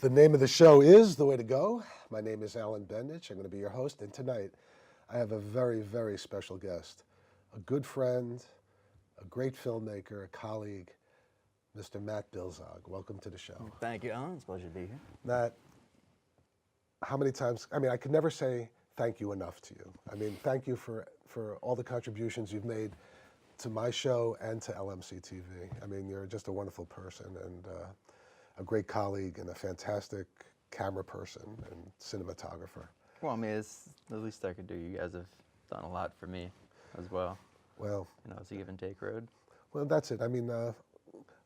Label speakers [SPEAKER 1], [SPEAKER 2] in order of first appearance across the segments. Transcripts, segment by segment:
[SPEAKER 1] The name of the show is The Way to Go. My name is Alan Bendich. I'm going to be your host, and tonight I have a very, very special guest, a good friend, a great filmmaker, a colleague, Mr. Matt Bildzok. Welcome to the show.
[SPEAKER 2] Thank you, Alan. It's a pleasure to be here.
[SPEAKER 1] Matt, how many times, I could never say thank you enough to you. Thank you for all the contributions you've made to my show and to LMC TV. You're just a wonderful person and a great colleague and a fantastic camera person and cinematographer.
[SPEAKER 2] Well, it's the least I could do. You guys have done a lot for me as well.
[SPEAKER 1] Well,
[SPEAKER 2] it's a give and take road.
[SPEAKER 1] Well, that's it.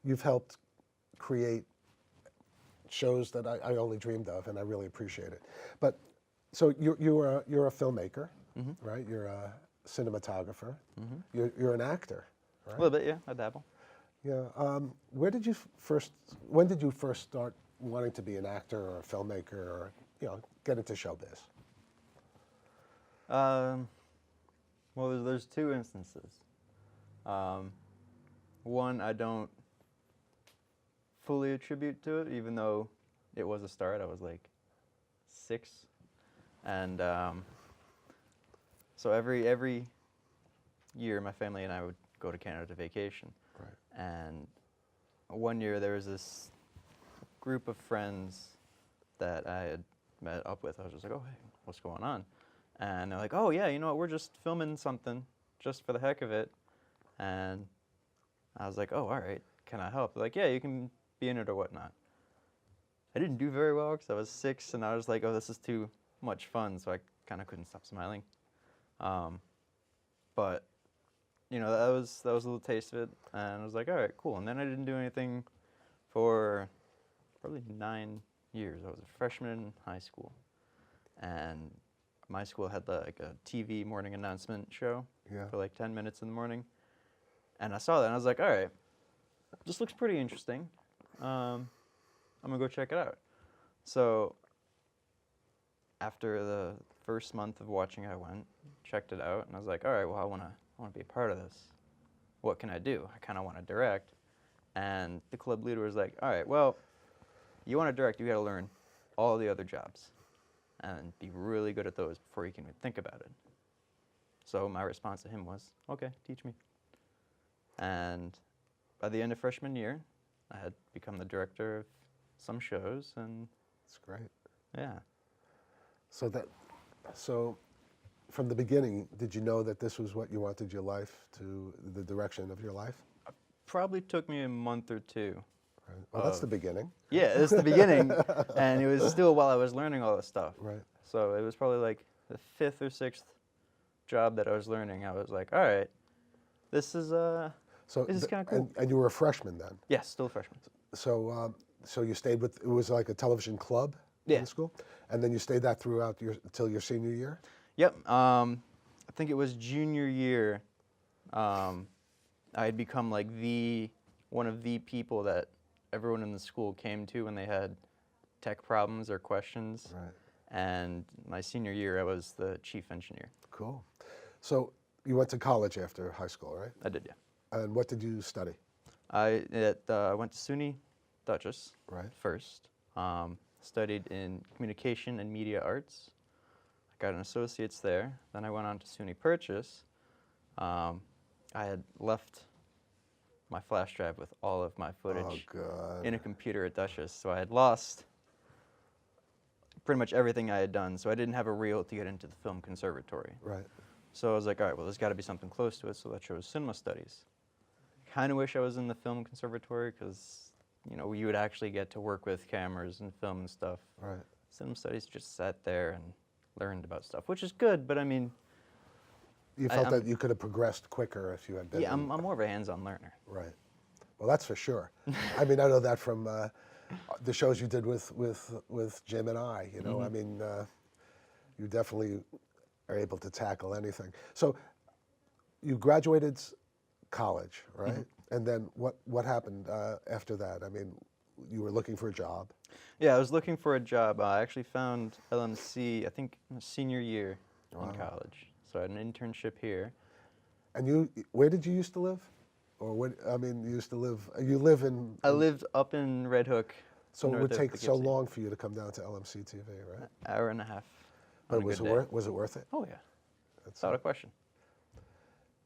[SPEAKER 1] You've helped create shows that I only dreamed of, and I really appreciate it. But so you're a filmmaker, right? You're a cinematographer. You're an actor, right?
[SPEAKER 2] A little bit, yeah. I dabble.
[SPEAKER 1] Yeah. When did you first start wanting to be an actor or a filmmaker or get into showbiz?
[SPEAKER 2] Well, there's two instances. One, I don't fully attribute to it, even though it was a start. I was like 6, and so every year, my family and I would go to Canada to vacation.
[SPEAKER 1] Right.
[SPEAKER 2] And one year there was this group of friends that I had met up with. I was just like, oh, hey, what's going on? And they're like, oh, yeah, you know what, we're just filming something just for the heck of it. And I was like, oh, all right, can I help? They're like, yeah, you can be in it or whatnot. I didn't do very well because I was 6, and I was like, oh, this is too much fun, so I kind of couldn't stop smiling. But that was a little taste of it, and I was like, all right, cool. And then I didn't do anything for probably 9 years. I was a freshman in high school, and my school had like a TV morning announcement show for like 10 minutes in the morning, and I saw that, and I was like, all right, this looks pretty interesting. I'm gonna go check it out. So after the first month of watching, I went, checked it out, and I was like, all right, well, I want to be a part of this. What can I do? I kind of want to direct. And the club leader was like, all right, well, you want to direct, you got to learn all the other jobs and be really good at those before you can even think about it. So my response to him was, okay, teach me. And by the end of freshman year, I had become the director of some shows, and
[SPEAKER 1] That's great.
[SPEAKER 2] yeah.
[SPEAKER 1] So from the beginning, did you know that this was what you wanted your life to, the direction of your life?
[SPEAKER 2] Probably took me a month or two.
[SPEAKER 1] Right. Well, that's the beginning.
[SPEAKER 2] Yeah, it's the beginning, and it was still while I was learning all this stuff.
[SPEAKER 1] Right.
[SPEAKER 2] So it was probably like the 5th or 6th job that I was learning. I was like, all right, this is kind of cool.
[SPEAKER 1] And you were a freshman then?
[SPEAKER 2] Yes, still a freshman.
[SPEAKER 1] So you stayed with, it was like a television club in school? And then you stayed that throughout till your senior year?
[SPEAKER 2] Yep. I think it was junior year. I had become like one of the people that everyone in the school came to when they had tech problems or questions.
[SPEAKER 1] Right.
[SPEAKER 2] And my senior year, I was the chief engineer.
[SPEAKER 1] Cool. So you went to college after high school, right?
[SPEAKER 2] I did, yeah.
[SPEAKER 1] And what did you study?
[SPEAKER 2] I went to SUNY Dutchess first. Studied in communication and media arts. I got an associate's there. Then I went on to SUNY Purchase. I had left my flash drive with all of my footage in a computer at Dutchess, so I had lost pretty much everything I had done, so I didn't have a reel to get into the film conservatory.
[SPEAKER 1] Right.
[SPEAKER 2] So I was like, all right, well, there's got to be something close to it, so that chose cinema studies. Kind of wish I was in the film conservatory because, you would actually get to work with cameras and film and stuff.
[SPEAKER 1] Right.
[SPEAKER 2] Cinema studies just sat there and learned about stuff, which is good, but
[SPEAKER 1] you felt that you could have progressed quicker if you had been.
[SPEAKER 2] Yeah, I'm more of a hands-on learner.
[SPEAKER 1] Right. Well, that's for sure. I know that from the shows you did with Jim and I. You definitely are able to tackle anything. So you graduated college, right? And then what happened after that? You were looking for a job.
[SPEAKER 2] Yeah, I was looking for a job. I actually found LMC, I think, senior year in college. So I had an internship here.
[SPEAKER 1] And where did you used to live? Or you used to live, you live in...
[SPEAKER 2] I lived up in Red Hook
[SPEAKER 1] So it
[SPEAKER 2] north
[SPEAKER 1] would
[SPEAKER 2] of
[SPEAKER 1] take so
[SPEAKER 2] Poughkeepsie.
[SPEAKER 1] long for you to come down to LMC TV, right?
[SPEAKER 2] Hour and a half.
[SPEAKER 1] But
[SPEAKER 2] on a
[SPEAKER 1] was
[SPEAKER 2] good
[SPEAKER 1] it
[SPEAKER 2] day.
[SPEAKER 1] was it worth it?
[SPEAKER 2] Oh yeah,
[SPEAKER 1] That's
[SPEAKER 2] without
[SPEAKER 1] it.
[SPEAKER 2] a question.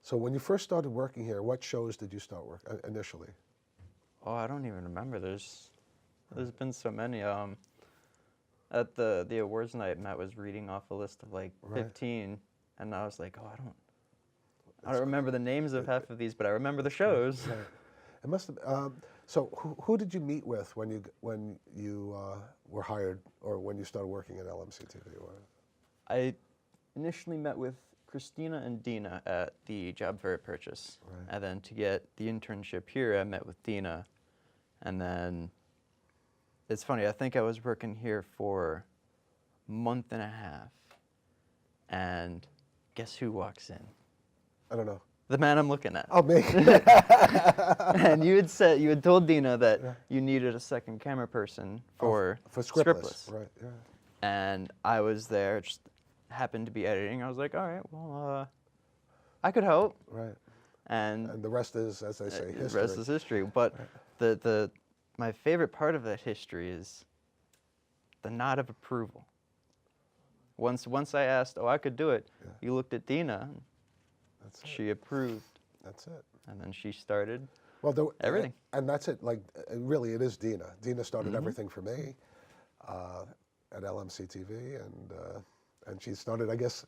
[SPEAKER 1] So when you first started working here, what shows did you start working initially?
[SPEAKER 2] Oh, I don't even remember. There's been so many. At the awards night, Matt was reading off a list of like
[SPEAKER 1] Right.
[SPEAKER 2] 15, and I was like, oh, I
[SPEAKER 1] That's
[SPEAKER 2] don't remember the names of half of these, but I remember the shows.
[SPEAKER 1] Right. It must have. So who did you meet with when you were hired or when you started working at LMC TV?
[SPEAKER 2] I initially met with Christina and Dina at the job fair at Purchase,
[SPEAKER 1] Right.
[SPEAKER 2] and then to get the internship here, I met with Dina, and then it's funny. I think I was working here for a month and a half, and guess who walks in?
[SPEAKER 1] I don't know.
[SPEAKER 2] The man I'm looking at.
[SPEAKER 1] Oh, me.
[SPEAKER 2] And you had told Dina that
[SPEAKER 1] Yeah.
[SPEAKER 2] you needed a second camera person for
[SPEAKER 1] Scriptless. Right. Yeah.
[SPEAKER 2] and I was there, just happened to be editing. I was like, all right, well, I could help.
[SPEAKER 1] Right.
[SPEAKER 2] And
[SPEAKER 1] And the rest is, as they say,
[SPEAKER 2] the
[SPEAKER 1] history.
[SPEAKER 2] rest is history. But my favorite part of that history is the nod of approval. Once I asked, oh, I could do it,
[SPEAKER 1] Yeah.
[SPEAKER 2] you looked at Dina, and
[SPEAKER 1] That's it.
[SPEAKER 2] she approved,
[SPEAKER 1] That's it.
[SPEAKER 2] and then she started.
[SPEAKER 1] Well,
[SPEAKER 2] Everything.
[SPEAKER 1] and that's it. Like, really, it is Dina. Dina started
[SPEAKER 2] Mhm.
[SPEAKER 1] everything for me at LMC TV, and she started. I guess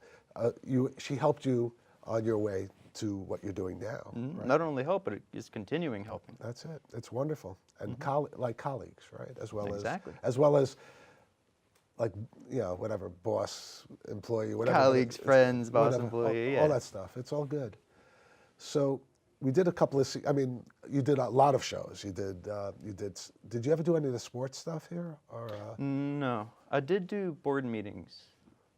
[SPEAKER 1] she helped you on your way to what you're doing now. Right?
[SPEAKER 2] Not only help, but it is continuing helping.
[SPEAKER 1] That's it. It's wonderful, and like colleagues, right?
[SPEAKER 2] Exactly.
[SPEAKER 1] As well as like whatever boss, employee, whatever. but
[SPEAKER 2] Colleagues, friends, boss,
[SPEAKER 1] whatever,
[SPEAKER 2] employee,
[SPEAKER 1] all
[SPEAKER 2] yeah.
[SPEAKER 1] that stuff. It's all good. So we did a couple of. I mean, you did a lot of shows. You did. Did you ever do any of the sports stuff here? Or
[SPEAKER 2] No, I did do board meetings,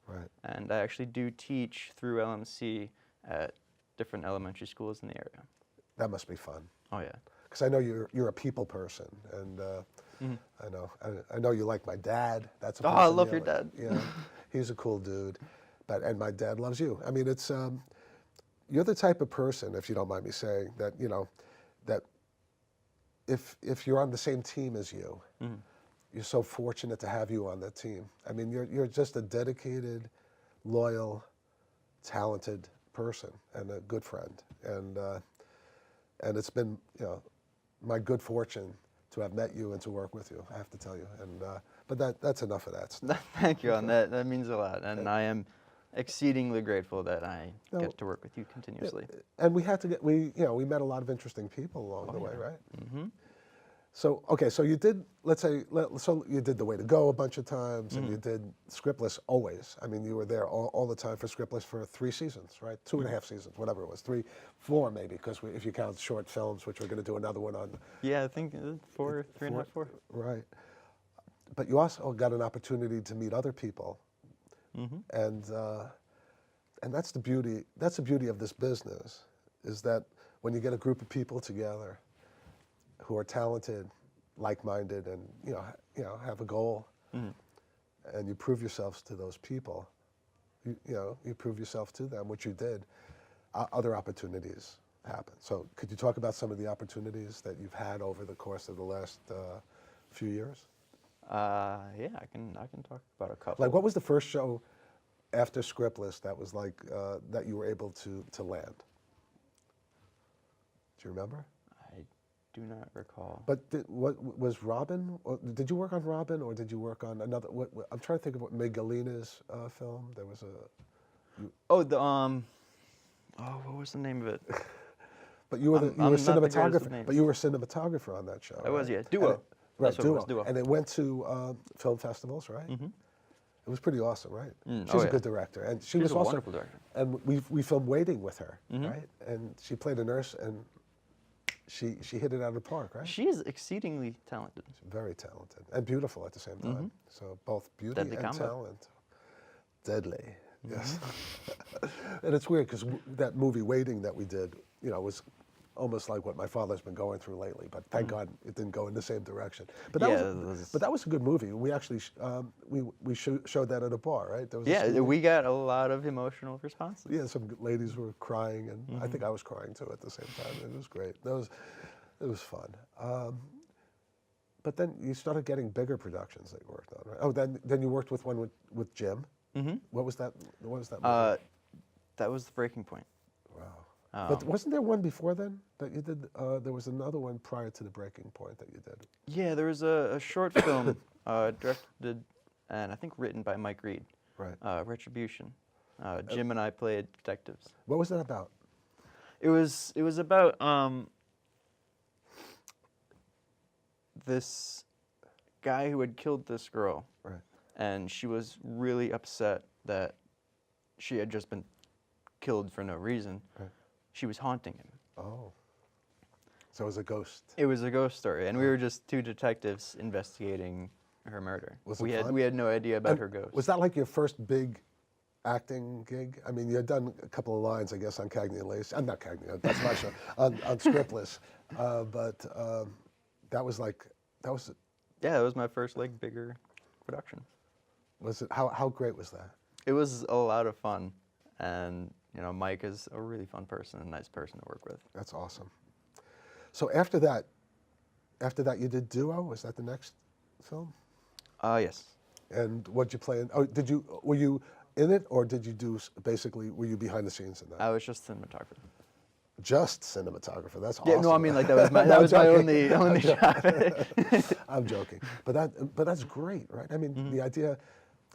[SPEAKER 1] right.
[SPEAKER 2] and I actually do teach through LMC at different elementary schools in the area.
[SPEAKER 1] That must be fun.
[SPEAKER 2] Oh yeah.
[SPEAKER 1] Because I know you're a people person, and I know you like my dad. That's a
[SPEAKER 2] Oh, I
[SPEAKER 1] person
[SPEAKER 2] love
[SPEAKER 1] you
[SPEAKER 2] your
[SPEAKER 1] like.
[SPEAKER 2] dad.
[SPEAKER 1] Yeah, he's a cool dude, and my dad loves you. I mean, it's you're the type of person, if you don't mind me saying, that that if you're on the same team as you, you're so fortunate to have you on that team. I mean, you're just a dedicated, loyal, talented person and a good friend, and it's been my good fortune to have met you and to work with you. I have to tell you, but that's enough of that stuff.
[SPEAKER 2] Thank you on that. That means a lot, and I am exceedingly grateful that I get to work with you continuously.
[SPEAKER 1] And we had to we met a lot of interesting people along the way, right?
[SPEAKER 2] Mm-hmm.
[SPEAKER 1] So okay, so you did, so you did The Way to Go a bunch of times, and you did Scriptless always. I mean, you were there all the time for Scriptless for 3 seasons, right? 2.5 seasons, whatever it was, 4 maybe, because if you count short films, which we're going to do another one on.
[SPEAKER 2] Yeah, I think 4, 3.5, 4.
[SPEAKER 1] Right. But you also got an opportunity to meet other people, and that's the beauty. That's the beauty of this business, is that when you get a group of people together who are talented, like-minded, and have a goal, and you prove yourselves to those people, you prove yourself to them, which you did. Other opportunities happen. So, could you talk about some of the opportunities that you've had over the course of the last few years?
[SPEAKER 2] Yeah, I can talk about a couple.
[SPEAKER 1] Like, what was the first show after Scriptless that was like that you were able to land? Do you remember?
[SPEAKER 2] I do not recall.
[SPEAKER 1] But what was Robin? Did you work on Robin, or did you work on another? I'm trying to think of what Megalina's film. There was a.
[SPEAKER 2] Oh, what was the name of it?
[SPEAKER 1] But you were
[SPEAKER 2] I'm not the greatest with
[SPEAKER 1] cinematographer.
[SPEAKER 2] names.
[SPEAKER 1] But you were cinematographer on that show.
[SPEAKER 2] I was,
[SPEAKER 1] right?
[SPEAKER 2] yeah. Duo.
[SPEAKER 1] Right,
[SPEAKER 2] That's what it was,
[SPEAKER 1] Duo.
[SPEAKER 2] Duo.
[SPEAKER 1] And it went to film festivals, right? Mm-hmm. It was pretty awesome, right? She's a good director, and she was
[SPEAKER 2] She's a
[SPEAKER 1] also
[SPEAKER 2] wonderful director.
[SPEAKER 1] And we filmed Waiting with her, right? And she played a nurse, and she hit it out of the park, right?
[SPEAKER 2] She is exceedingly talented.
[SPEAKER 1] Very talented and beautiful at the same time. So both beauty
[SPEAKER 2] Deadly
[SPEAKER 1] and
[SPEAKER 2] combo.
[SPEAKER 1] talent. Deadly, yes. And it's weird because that movie Waiting that we did, was almost like what my father's been going through lately. But thank God it didn't go in the same direction. But that was a good movie. We actually we showed that at a bar, right? There was a screening.
[SPEAKER 2] We got a lot of emotional responses.
[SPEAKER 1] Yeah, some ladies were crying, and I think I was crying too at the same time. It was great. It was fun. But then you started getting bigger productions that you worked on, right? Oh, then you worked with one with Jim.
[SPEAKER 2] Mm-hmm.
[SPEAKER 1] What was that? What was that movie?
[SPEAKER 2] That was the breaking point.
[SPEAKER 1] Wow. But wasn't there one before then that you did? There was another one prior to the breaking point that you did.
[SPEAKER 2] Yeah, there was a short film directed and I think written by Mike Reed.
[SPEAKER 1] Right.
[SPEAKER 2] Retribution. Jim and I played detectives.
[SPEAKER 1] What was that about?
[SPEAKER 2] It was about this guy who had killed this girl.
[SPEAKER 1] Right.
[SPEAKER 2] And she was really upset that she had just been killed for no reason.
[SPEAKER 1] Right.
[SPEAKER 2] She was haunting him.
[SPEAKER 1] Oh. So it was a ghost.
[SPEAKER 2] It was a ghost story, and we were just two detectives investigating her murder.
[SPEAKER 1] Was it fun?
[SPEAKER 2] We had no idea about her ghost.
[SPEAKER 1] Was that like your first big acting gig? I mean, you had done a couple of lines, I guess, on Cagney and Lacey. I'm not Cagney, that's my show. On Scriptless, but that was like
[SPEAKER 2] Yeah, it was my first like bigger production.
[SPEAKER 1] Was it how great was that?
[SPEAKER 2] It was a lot of fun, and you know, Mike is a really fun person, a nice person to work with.
[SPEAKER 1] That's awesome. So after that you did Duo. Was that the next film?
[SPEAKER 2] Yes.
[SPEAKER 1] And what'd you play in? Oh, were you in it, or did you do basically? Were you behind the scenes in that?
[SPEAKER 2] I was just cinematographer.
[SPEAKER 1] Just cinematographer. That's awesome.
[SPEAKER 2] Yeah, no, I mean like that was my my only job.
[SPEAKER 1] I'm joking, but that's great, right? I mean, the idea.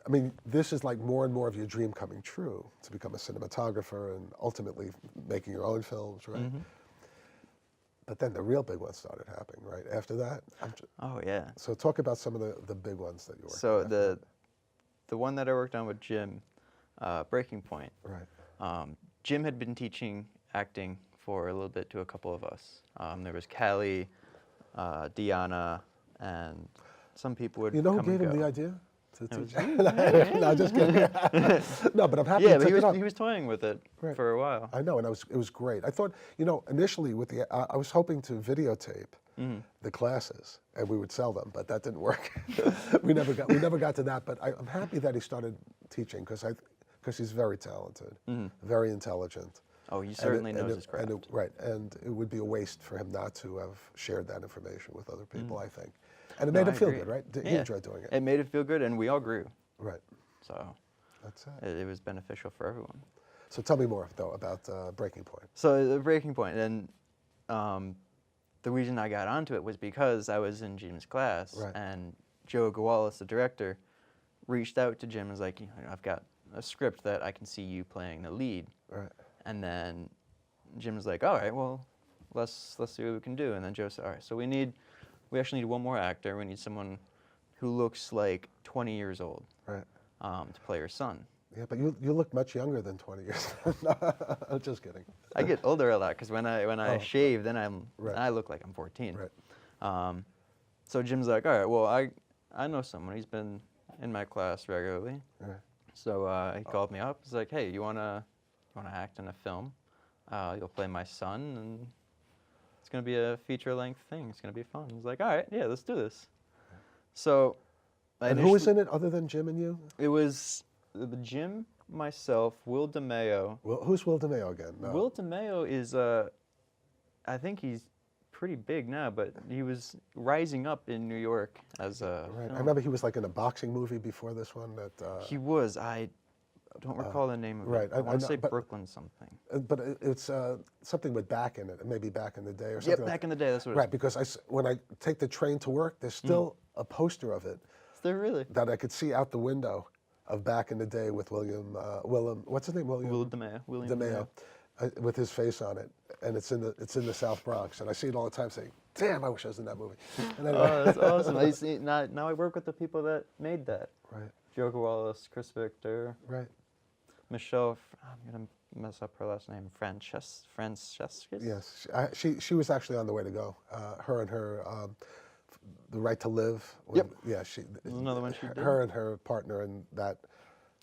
[SPEAKER 1] I mean, this is like more and more of your dream coming true, to become a cinematographer and ultimately making your own films, right? But then the real big ones started happening, right? After that.
[SPEAKER 2] Oh yeah.
[SPEAKER 1] So talk about some of the big ones that you worked on.
[SPEAKER 2] So the one that I worked on with Jim, Breaking Point.
[SPEAKER 1] Right.
[SPEAKER 2] Jim had been teaching acting for a little bit to a couple of us. There was Callie, Deanna, and some people would
[SPEAKER 1] You know who
[SPEAKER 2] come and
[SPEAKER 1] gave him
[SPEAKER 2] go.
[SPEAKER 1] the idea to teach?
[SPEAKER 2] You.
[SPEAKER 1] No, just kidding. No, but I'm happy.
[SPEAKER 2] Yeah,
[SPEAKER 1] you
[SPEAKER 2] but
[SPEAKER 1] took it up.
[SPEAKER 2] he was toying with it
[SPEAKER 1] Right.
[SPEAKER 2] for a while.
[SPEAKER 1] I know, and it was great. I thought, initially with I was hoping to videotape the classes and we would sell them, but that didn't work. we never got to that. But I'm happy that he started teaching because he's very talented, very intelligent.
[SPEAKER 2] Oh, he certainly knows his craft.
[SPEAKER 1] Right, and it would be a waste for him not to have shared that information with other people, I think. And it made him feel good, right? He enjoyed doing it.
[SPEAKER 2] It made it feel good, and we all grew.
[SPEAKER 1] Right.
[SPEAKER 2] So
[SPEAKER 1] That's it.
[SPEAKER 2] it was beneficial for everyone.
[SPEAKER 1] So tell me more, though, about Breaking Point.
[SPEAKER 2] So the Breaking Point, and the reason I got onto it was because I was in Jim's class,
[SPEAKER 1] Right.
[SPEAKER 2] and Joe Gawalis, the director, reached out to Jim and was like, I've got a script that I can see you playing the lead.
[SPEAKER 1] Right.
[SPEAKER 2] And then Jim was like, all right, well, let's see what we can do. And then Joe said, all right, so we actually need one more actor. We need someone who looks like 20 years old,
[SPEAKER 1] Right.
[SPEAKER 2] to play your son.
[SPEAKER 1] Yeah, but you look much younger than 20 years. I'm just kidding.
[SPEAKER 2] I get older a lot because when I shave, then I look like I'm 14.
[SPEAKER 1] Right.
[SPEAKER 2] So Jim's like, all right, well, I know someone. He's been in my class regularly.
[SPEAKER 1] Right.
[SPEAKER 2] So he called me up. He's like, hey, you wanna act in a film? You'll play my son, and it's gonna be a feature-length thing. It's gonna be fun. He's like, all right, yeah, let's do this. So.
[SPEAKER 1] And who was in it other than Jim and you?
[SPEAKER 2] It was Jim, myself, Will DeMeo.
[SPEAKER 1] Well, who's Will DeMeo again? No.
[SPEAKER 2] Will DeMeo is, I think he's pretty big now, but he was rising up in New York as a.
[SPEAKER 1] Right. I remember he was like in a boxing movie before this one.
[SPEAKER 2] He was. I don't recall the name of
[SPEAKER 1] right.
[SPEAKER 2] it. I want to say Brooklyn something.
[SPEAKER 1] But it's something with back in it, maybe Back in the Day or something.
[SPEAKER 2] Yep, Back in the Day. That's what.
[SPEAKER 1] Right, because when I take the train to work, there's still a poster of it.
[SPEAKER 2] Is there really?
[SPEAKER 1] That I could see out the window of Back in the Day with Willem. What's his name? William DeMeo. With his face on it, and it's in the South Bronx, and I see it all the time, saying, "Damn, I wish I was in that movie." And anyway.
[SPEAKER 2] Oh, that's awesome! I see, now I work with the people that made that.
[SPEAKER 1] Right.
[SPEAKER 2] Joe Wallace, Chris Victor.
[SPEAKER 1] Right.
[SPEAKER 2] Michelle. I'm gonna mess up her last name. Francescus.
[SPEAKER 1] Yes, she was actually on the way to go. Her and her The Right to Live.
[SPEAKER 2] Yep.
[SPEAKER 1] Yeah,
[SPEAKER 2] another one she did.
[SPEAKER 1] Her and her partner in that.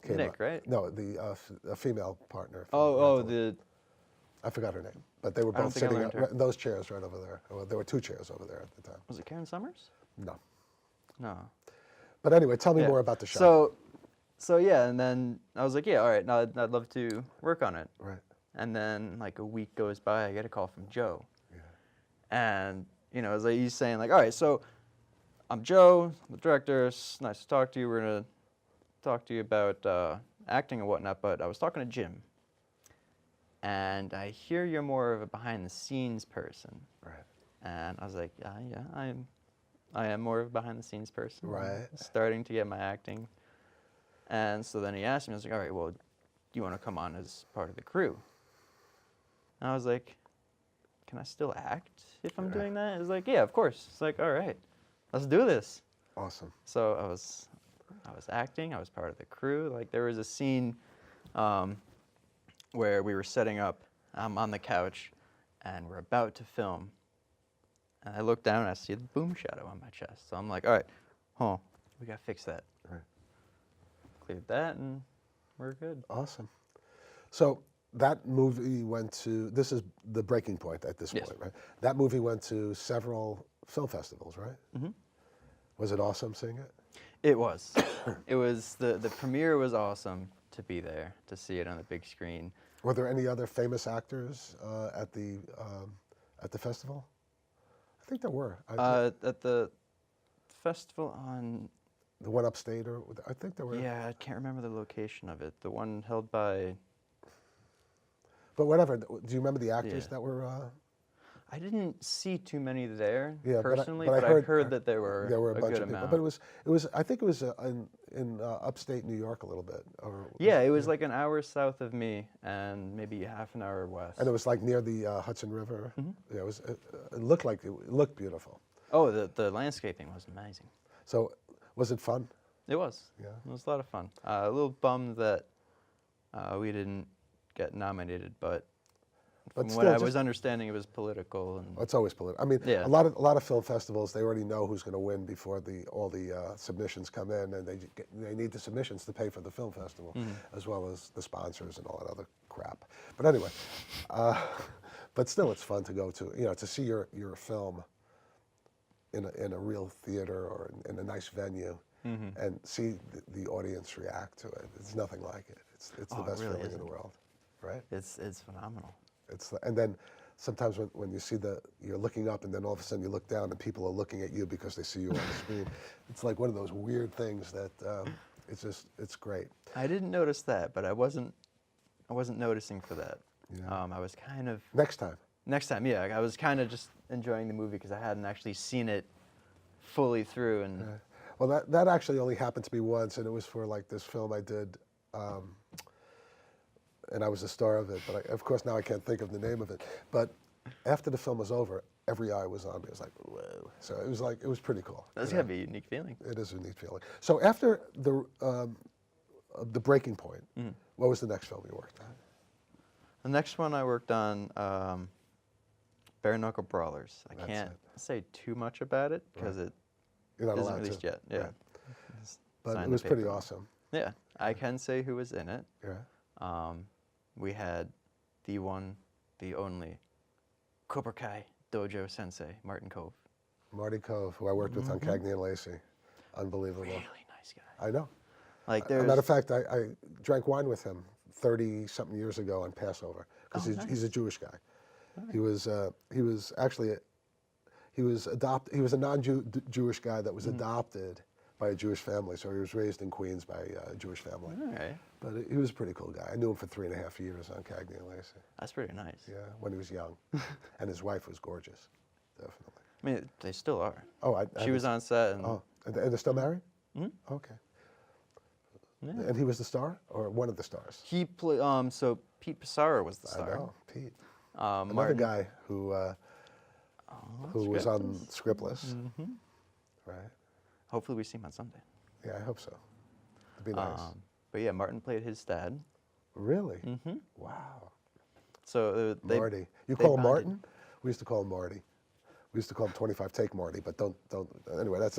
[SPEAKER 2] Nick, right?
[SPEAKER 1] No, a female partner. I forgot her name, but they were both sitting in those chairs right over there. Well, there were two chairs over there at the time.
[SPEAKER 2] Was it Karen Summers?
[SPEAKER 1] No.
[SPEAKER 2] No.
[SPEAKER 1] But anyway, tell me more about the show.
[SPEAKER 2] So yeah, and then I was like, yeah, all right, now I'd love to work on it.
[SPEAKER 1] Right.
[SPEAKER 2] And then like a week goes by, I get a call from Joe.
[SPEAKER 1] Yeah.
[SPEAKER 2] And it was like he's saying like, all right, so I'm Joe, the director. It's nice to talk to you. We're gonna talk to you about acting and whatnot. But I was talking to Jim, and I hear you're more of a behind-the-scenes person.
[SPEAKER 1] Right.
[SPEAKER 2] And I was like, yeah, I am more of a behind-the-scenes person.
[SPEAKER 1] Right.
[SPEAKER 2] I'm starting to get my acting. And so then he asked me, I was like, all right, well, do you want to come on as part of the crew? And I was like, can I still act if I'm doing that? It was like, yeah, of course. It's like, all right, let's do this.
[SPEAKER 1] Awesome.
[SPEAKER 2] So I was acting. I was part of the crew. Like there was a scene where we were setting up. I'm on the couch, and we're about to film. And I look down and I see the boom shadow on my chest. So I'm like, all right, hold on, we gotta fix that.
[SPEAKER 1] Right.
[SPEAKER 2] Cleared that, and we're good.
[SPEAKER 1] Awesome. So that movie went to, this is the breaking point at this
[SPEAKER 2] Yes.
[SPEAKER 1] point, right? That movie went to several film festivals, right?
[SPEAKER 2] Mm-hmm.
[SPEAKER 1] Was it awesome seeing it?
[SPEAKER 2] It was. It was the premiere was awesome to be there to see it on the big screen.
[SPEAKER 1] Were there any other famous actors at the festival? I think there were.
[SPEAKER 2] At the festival on.
[SPEAKER 1] The one upstate, or I think there were.
[SPEAKER 2] Yeah, I can't remember the location of it. The one held by.
[SPEAKER 1] But whatever. Do you remember the actors
[SPEAKER 2] Yeah.
[SPEAKER 1] that were?
[SPEAKER 2] I didn't see too many there
[SPEAKER 1] Yeah,
[SPEAKER 2] personally,
[SPEAKER 1] but
[SPEAKER 2] but
[SPEAKER 1] I
[SPEAKER 2] I heard that there were
[SPEAKER 1] a bunch
[SPEAKER 2] good
[SPEAKER 1] of people.
[SPEAKER 2] amount.
[SPEAKER 1] But it was. I think it was in upstate New York a little bit. Or
[SPEAKER 2] Yeah, it was like an hour south of me and maybe half an hour west.
[SPEAKER 1] And it was like near the Hudson River.
[SPEAKER 2] Mm-hmm.
[SPEAKER 1] Yeah, it was. It looked like it looked beautiful.
[SPEAKER 2] Oh, the landscaping was amazing.
[SPEAKER 1] So, was it fun?
[SPEAKER 2] It was.
[SPEAKER 1] Yeah.
[SPEAKER 2] It was a lot of fun. A little bummed that we didn't get nominated, but from
[SPEAKER 1] But
[SPEAKER 2] what
[SPEAKER 1] still,
[SPEAKER 2] I was understanding, it was political. And
[SPEAKER 1] It's always political. I mean,
[SPEAKER 2] Yeah.
[SPEAKER 1] a lot of film festivals, they already know who's going to win before all the submissions come in, and they need the submissions to pay for the film festival, as well as the sponsors and all that other crap. But anyway, but still, it's fun to go to see your film in a real theater or in a nice venue, and see the audience react to it. It's nothing like it. It's the
[SPEAKER 2] Oh, it
[SPEAKER 1] best
[SPEAKER 2] really
[SPEAKER 1] feeling in the
[SPEAKER 2] isn't.
[SPEAKER 1] world, right?
[SPEAKER 2] it's phenomenal.
[SPEAKER 1] And then sometimes when you see you're looking up and then all of a sudden you look down and people are looking at you because they see you on the screen. It's like one of those weird things that it's great.
[SPEAKER 2] I didn't notice that, but I wasn't noticing for that.
[SPEAKER 1] Yeah.
[SPEAKER 2] I was kind of
[SPEAKER 1] Next time.
[SPEAKER 2] next time. Yeah, I was kind of just enjoying the movie because I hadn't actually seen it fully through. And
[SPEAKER 1] Well, that actually only happened to me once, and it was for like this film I did, and I was the star of it. But of course now I can't think of the name of it. But after the film was over, every eye was on me. It was like, whoa. So it was pretty cool.
[SPEAKER 2] that's
[SPEAKER 1] you
[SPEAKER 2] gotta
[SPEAKER 1] know?
[SPEAKER 2] be a unique feeling.
[SPEAKER 1] It is a neat feeling. So after the breaking point, what was the next film you worked on?
[SPEAKER 2] The next one I worked on, Bare Knuckle Brawlers. I
[SPEAKER 1] That's
[SPEAKER 2] can't
[SPEAKER 1] it.
[SPEAKER 2] say too much about it because it
[SPEAKER 1] You're not
[SPEAKER 2] isn't
[SPEAKER 1] allowed
[SPEAKER 2] released
[SPEAKER 1] to.
[SPEAKER 2] yet. Yeah.
[SPEAKER 1] Right.
[SPEAKER 2] Just
[SPEAKER 1] But
[SPEAKER 2] signed
[SPEAKER 1] it
[SPEAKER 2] the
[SPEAKER 1] was pretty
[SPEAKER 2] paper.
[SPEAKER 1] awesome.
[SPEAKER 2] Yeah, I can say who was in it.
[SPEAKER 1] Yeah.
[SPEAKER 2] We had the one, the only, Cobra Kai Dojo Sensei, Martin Cove.
[SPEAKER 1] Marty Cove, who I worked with on Cagney and Lacey. Unbelievable.
[SPEAKER 2] Really nice guy.
[SPEAKER 1] I know.
[SPEAKER 2] Like
[SPEAKER 1] As a
[SPEAKER 2] there's
[SPEAKER 1] matter of fact, I drank wine with him 30-something years ago on Passover because
[SPEAKER 2] Oh,
[SPEAKER 1] he's a
[SPEAKER 2] nice.
[SPEAKER 1] Jewish guy. He was actually he was a non-Jewish guy that was adopted by a Jewish family. So he was raised in Queens by a Jewish family.
[SPEAKER 2] all right.
[SPEAKER 1] But he was a pretty cool guy. I knew him for 3.5 years on Cagney and Lacey.
[SPEAKER 2] That's pretty nice.
[SPEAKER 1] Yeah, when he was young, and his wife was gorgeous, definitely.
[SPEAKER 2] I mean, they still are.
[SPEAKER 1] Oh,
[SPEAKER 2] She was on set, and
[SPEAKER 1] Oh, and they're still married?
[SPEAKER 2] Mhm.
[SPEAKER 1] Okay.
[SPEAKER 2] yeah.
[SPEAKER 1] And he was the star, or one of the stars?
[SPEAKER 2] He played. So Pete Pissarro was the
[SPEAKER 1] I
[SPEAKER 2] star.
[SPEAKER 1] know, Pete. Another
[SPEAKER 2] Martin,
[SPEAKER 1] guy who was on Scriptless,
[SPEAKER 2] Mm-hmm.
[SPEAKER 1] right?
[SPEAKER 2] Hopefully, we see him on Sunday.
[SPEAKER 1] Yeah, I hope so. It'd be nice.
[SPEAKER 2] But yeah, Martin played his dad.
[SPEAKER 1] Really?
[SPEAKER 2] Mm-hmm.
[SPEAKER 1] Wow.
[SPEAKER 2] So they
[SPEAKER 1] Marty. You
[SPEAKER 2] they
[SPEAKER 1] call him
[SPEAKER 2] bonded.
[SPEAKER 1] Martin? We used to call him Marty. We used to call him 25 Take Marty, but don't. Anyway, that's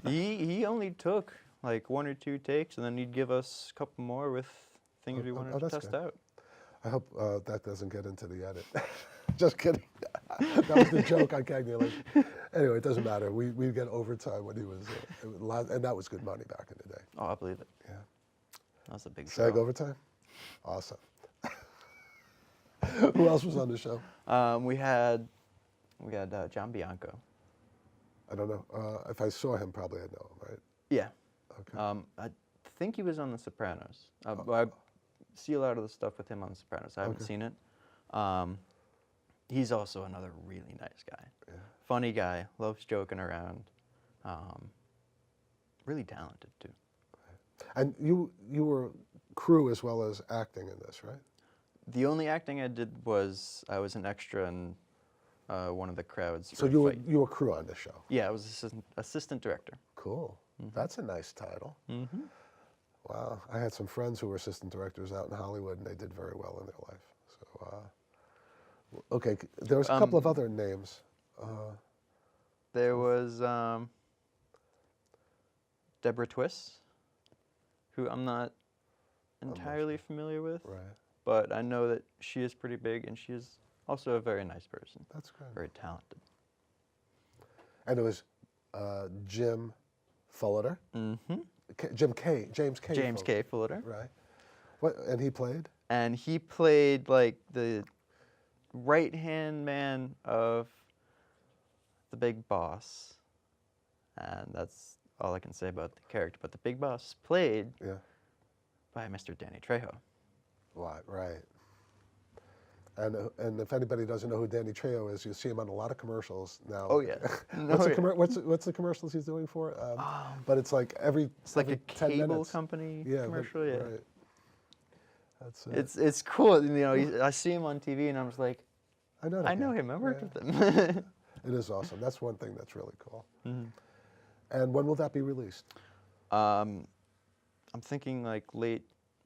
[SPEAKER 2] he only took like 1 or 2 takes, and then he'd give us a couple more with things we wanted to
[SPEAKER 1] that's
[SPEAKER 2] test
[SPEAKER 1] good.
[SPEAKER 2] out.
[SPEAKER 1] I hope that doesn't get into the edit. Just kidding. That was the joke on Cagney and Lacey. Anyway, it doesn't matter. We'd get overtime when he was, and that was good money back in the day.
[SPEAKER 2] Oh, I believe it.
[SPEAKER 1] Yeah.
[SPEAKER 2] That was a big
[SPEAKER 1] SAG
[SPEAKER 2] show.
[SPEAKER 1] overtime? Awesome. Who else was on the show?
[SPEAKER 2] We had John Bianco.
[SPEAKER 1] I don't know. If I saw him, probably I'd know him, right?
[SPEAKER 2] Yeah.
[SPEAKER 1] Okay.
[SPEAKER 2] I think he was on The Sopranos. I see a lot of the stuff with him on The Sopranos. I haven't
[SPEAKER 1] Okay.
[SPEAKER 2] seen it. He's also another really nice guy.
[SPEAKER 1] Yeah.
[SPEAKER 2] Funny guy, loves joking around. Really talented too.
[SPEAKER 1] And you were crew as well as acting in this, right?
[SPEAKER 2] The only acting I did was I was an extra in one of the crowds.
[SPEAKER 1] So you were crew on the show.
[SPEAKER 2] Yeah, I was assistant director.
[SPEAKER 1] Cool. That's a nice title.
[SPEAKER 2] Mm-hmm.
[SPEAKER 1] Wow. I had some friends who were assistant directors out in Hollywood, and they did very well in their life. So, okay, there was a couple of other names.
[SPEAKER 2] There was Deborah Twiss, who I'm not entirely familiar with,
[SPEAKER 1] Right.
[SPEAKER 2] but I know that she is pretty big, and she is also a very nice person.
[SPEAKER 1] That's great.
[SPEAKER 2] Very talented.
[SPEAKER 1] And it was Jim Fulliter.
[SPEAKER 2] Mm-hmm.
[SPEAKER 1] James K.
[SPEAKER 2] James K. Fulliter.
[SPEAKER 1] Right. What? And he played?
[SPEAKER 2] And he played like the right-hand man of the big boss. And that's all I can say about the character. But the big boss played by Mr. Danny Trejo.
[SPEAKER 1] Right. And if anybody doesn't know who Danny Trejo is, you see him on a lot of commercials now.
[SPEAKER 2] Oh yeah.
[SPEAKER 1] What's the commercials he's doing for? But it's like
[SPEAKER 2] it's like
[SPEAKER 1] every
[SPEAKER 2] a
[SPEAKER 1] 10
[SPEAKER 2] cable
[SPEAKER 1] minutes.
[SPEAKER 2] company
[SPEAKER 1] Yeah,
[SPEAKER 2] commercial. Yeah.
[SPEAKER 1] Right. That's
[SPEAKER 2] It's cool. You know, I see him on TV, and I'm just like,
[SPEAKER 1] I know.
[SPEAKER 2] I know him. I worked with him.
[SPEAKER 1] It is awesome. That's one thing that's really cool.
[SPEAKER 2] Mm-hmm.
[SPEAKER 1] And when will that be released?
[SPEAKER 2] I'm thinking like late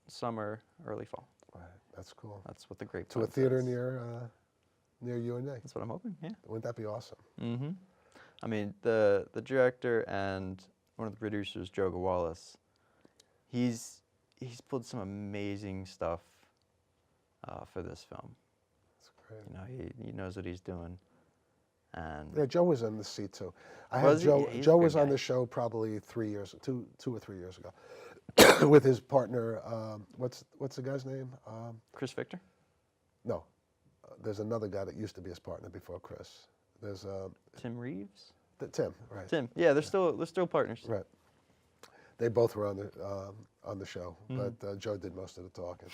[SPEAKER 2] summer, early fall.
[SPEAKER 1] Right. That's cool.
[SPEAKER 2] That's what the great.
[SPEAKER 1] To a theater near you and me.
[SPEAKER 2] That's what I'm hoping. Yeah.
[SPEAKER 1] Wouldn't that be awesome?
[SPEAKER 2] Mm-hmm. I mean, the director and one of the producers, Joe Wallace, he's pulled some amazing stuff for this film.
[SPEAKER 1] That's great.
[SPEAKER 2] You know, he knows what he's doing. And
[SPEAKER 1] Yeah, Joe was in the seat too. I had
[SPEAKER 2] Was he?
[SPEAKER 1] Joe.
[SPEAKER 2] Yeah, he's a
[SPEAKER 1] Joe
[SPEAKER 2] good
[SPEAKER 1] was on
[SPEAKER 2] guy.
[SPEAKER 1] the show probably 2 or 3 years ago, with his partner. What's the guy's name?
[SPEAKER 2] Chris Victor?
[SPEAKER 1] No, there's another guy that used to be his partner before Chris. There's
[SPEAKER 2] Tim Reeves?
[SPEAKER 1] Tim, right?
[SPEAKER 2] Tim. Yeah, they're still partners.
[SPEAKER 1] Right. They both were on the show, but Joe did most of the talking.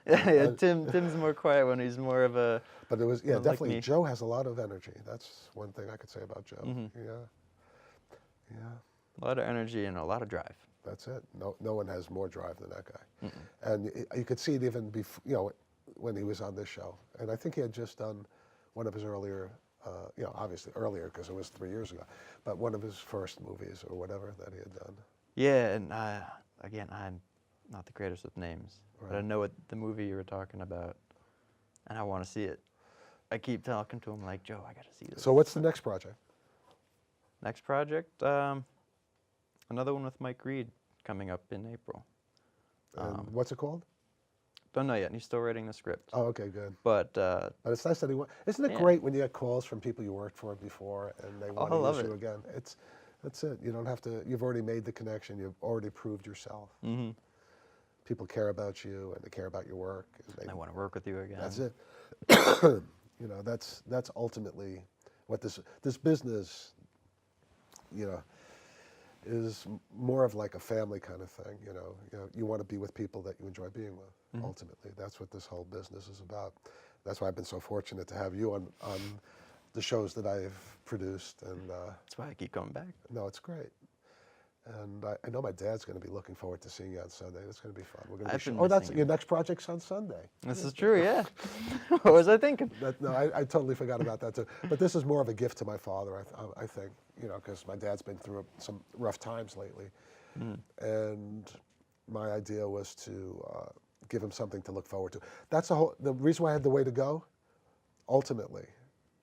[SPEAKER 2] Yeah, Tim's more quiet when he's more of a.
[SPEAKER 1] But it was
[SPEAKER 2] Like
[SPEAKER 1] definitely
[SPEAKER 2] me.
[SPEAKER 1] Joe has a lot of energy. That's one thing I could say about Joe. Yeah.
[SPEAKER 2] A lot of energy and a lot of drive.
[SPEAKER 1] That's it. No one has more drive than that guy. And you could see it even before, when he was on this show. And I think he had just done one of his earlier, obviously earlier because it was 3 years ago, but one of his first movies or whatever that he had done.
[SPEAKER 2] Yeah, and again, I'm not the greatest with names, but I
[SPEAKER 1] Right.
[SPEAKER 2] know what the movie you were talking about, and I want to see it. I keep talking to him like, Joe, I got to see this.
[SPEAKER 1] So what's the next project?
[SPEAKER 2] Next project, another one with Mike Reed coming up in April.
[SPEAKER 1] And what's it called?
[SPEAKER 2] Don't know yet, and he's still writing the script.
[SPEAKER 1] Oh, okay, good.
[SPEAKER 2] But
[SPEAKER 1] But it's nice that isn't it
[SPEAKER 2] Yeah.
[SPEAKER 1] great when you get calls from people you worked for before and they want
[SPEAKER 2] I
[SPEAKER 1] to
[SPEAKER 2] love
[SPEAKER 1] use you
[SPEAKER 2] it.
[SPEAKER 1] again? That's it. You don't have to. You've already made the connection. You've already proved yourself. People care about you and they care about your work. And
[SPEAKER 2] I want to work with you again.
[SPEAKER 1] That's it. That's ultimately what this business, is more of like a family kind of thing. You want to be with people that you enjoy being with. Ultimately, that's what this whole business is about. That's why I've been so fortunate to have you on the shows that I've produced, and
[SPEAKER 2] That's why I keep coming back.
[SPEAKER 1] no, it's great. And I know my dad's going to be looking forward to seeing you on Sunday. It's going to be fun. We're going to
[SPEAKER 2] I've been
[SPEAKER 1] that's
[SPEAKER 2] missing
[SPEAKER 1] your
[SPEAKER 2] him.
[SPEAKER 1] next project's on Sunday.
[SPEAKER 2] This is true, yeah. What was I thinking?
[SPEAKER 1] No, I totally forgot about that too. But this is more of a gift to my father, I think, because my dad's been through some rough times lately. And my idea was to give him something to look forward to. That's the reason why I had The Way to Go, ultimately,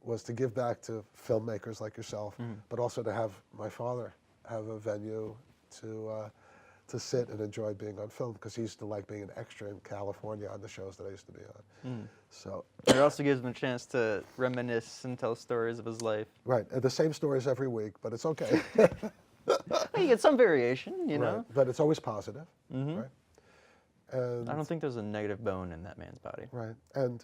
[SPEAKER 1] was to give back to filmmakers like yourself, but also to have my father have a venue to sit and enjoy being on film, because he used to like being an extra in California on the shows that I used to be on. So,
[SPEAKER 2] It also gives him a chance to reminisce and tell stories of his life.
[SPEAKER 1] right, and the same stories every week, but it's okay.
[SPEAKER 2] You get some variation, you know?
[SPEAKER 1] Right, but it's always positive, right? And
[SPEAKER 2] I don't think there's a negative bone in that man's body.
[SPEAKER 1] right, and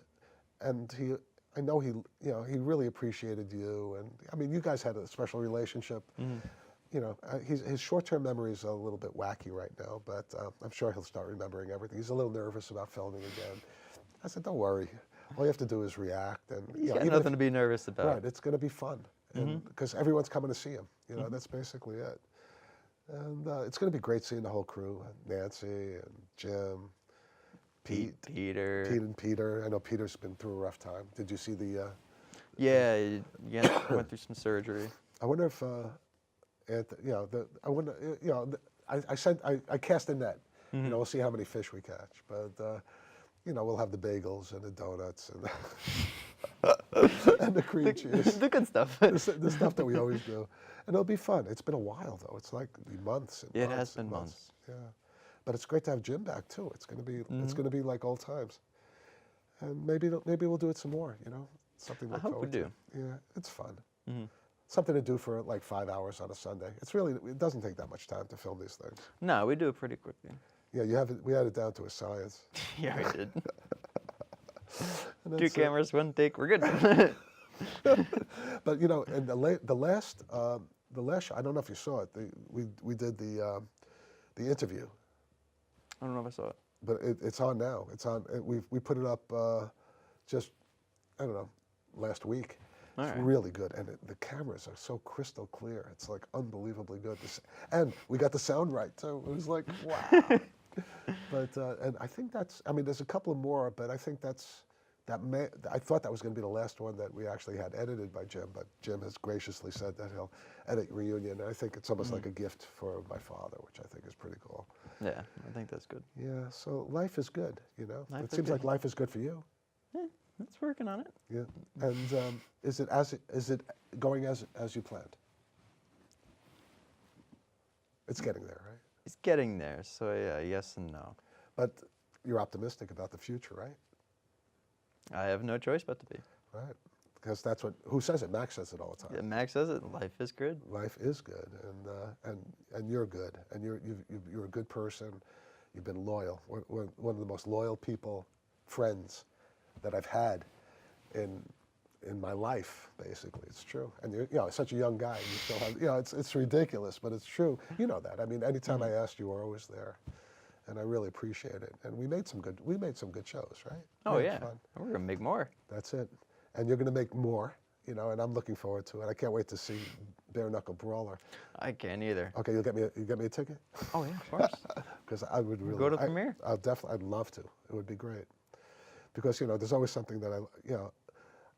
[SPEAKER 1] he, I know he, he really appreciated you, and I mean, you guys had a special relationship. His short-term memory is a little bit wacky right now, but I'm sure he'll start remembering everything. He's a little nervous about filming again. I said, don't worry. All you have to do is react, and
[SPEAKER 2] He's got nothing to be nervous about.
[SPEAKER 1] Right, it's going to be fun, because everyone's coming to see him. That's basically it. And it's going to be great seeing the whole crew: Nancy and Jim,
[SPEAKER 2] Peter.
[SPEAKER 1] Pete and Peter. I know Peter's been through a rough time. Did you see the?
[SPEAKER 2] Yeah, he went through some surgery.
[SPEAKER 1] I wonder if, I cast a net. We'll see how many fish we catch, but we'll have the bagels and the donuts and and the cream cheese.
[SPEAKER 2] The good stuff.
[SPEAKER 1] The stuff that we always do, and it'll be fun. It's been a while though. It's like months and months.
[SPEAKER 2] It has been
[SPEAKER 1] and
[SPEAKER 2] months.
[SPEAKER 1] Yeah, but it's great to have Jim back too. It's gonna be like old times, and maybe we'll do it some more. Something to look forward to. Yeah, it's fun. Something to do for like 5 hours on a Sunday. It doesn't take that much time to film these things.
[SPEAKER 2] No, we do it pretty quickly.
[SPEAKER 1] Yeah, we had it down to a science.
[SPEAKER 2] Yeah, we did. 2 cameras, 1 take, we're good.
[SPEAKER 1] But and the last show, I don't know if you saw it. We did the interview.
[SPEAKER 2] I don't know if I saw it.
[SPEAKER 1] But it's on now. It's on. We put it up just, I don't know, last week. It's really good, and the cameras are so crystal clear. It's like unbelievably good. And we got the sound right too. It was like, wow. But and I think there's a couple of more, but I think I thought that was going to be the last one that we actually had edited by Jim, but Jim has graciously said that he'll edit Reunion, and I think it's almost like a gift for my father, which I think is pretty cool.
[SPEAKER 2] Yeah, I think that's good.
[SPEAKER 1] Yeah, so life is good, It seems like life is good for you.
[SPEAKER 2] Yeah, it's working on it.
[SPEAKER 1] Yeah, and is it going as you planned? It's getting there, right?
[SPEAKER 2] It's getting there, so yeah, yes and no.
[SPEAKER 1] But you're optimistic about the future, right?
[SPEAKER 2] I have no choice but to be.
[SPEAKER 1] Right, because who says it? Max says it all the time.
[SPEAKER 2] Yeah, Max says it. Life is good.
[SPEAKER 1] Life is good, and you're good, and you're a good person. You've been loyal. One of the most loyal friends that I've had in my life. Basically, it's true. And you're such a young guy. You still have it's ridiculous, but it's true. You know that. I mean, anytime I asked, you were always there. And I really appreciate it. And we made some good shows, right?
[SPEAKER 2] Oh yeah, we're gonna make more.
[SPEAKER 1] That's it. And you're gonna make more, and I'm looking forward to it. I can't wait to see Bare Knuckle Brawler.
[SPEAKER 2] I can't either.
[SPEAKER 1] Okay, you get me a ticket?
[SPEAKER 2] Oh yeah, of course.
[SPEAKER 1] Because I would really
[SPEAKER 2] go to the premiere.
[SPEAKER 1] I'd love to. It would be great. Because there's always something that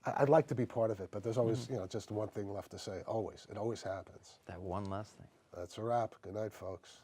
[SPEAKER 1] I'd like to be part of it, but there's always just one thing left to say. Always, it always happens.
[SPEAKER 2] That one last thing.
[SPEAKER 1] That's a wrap. Good night, folks.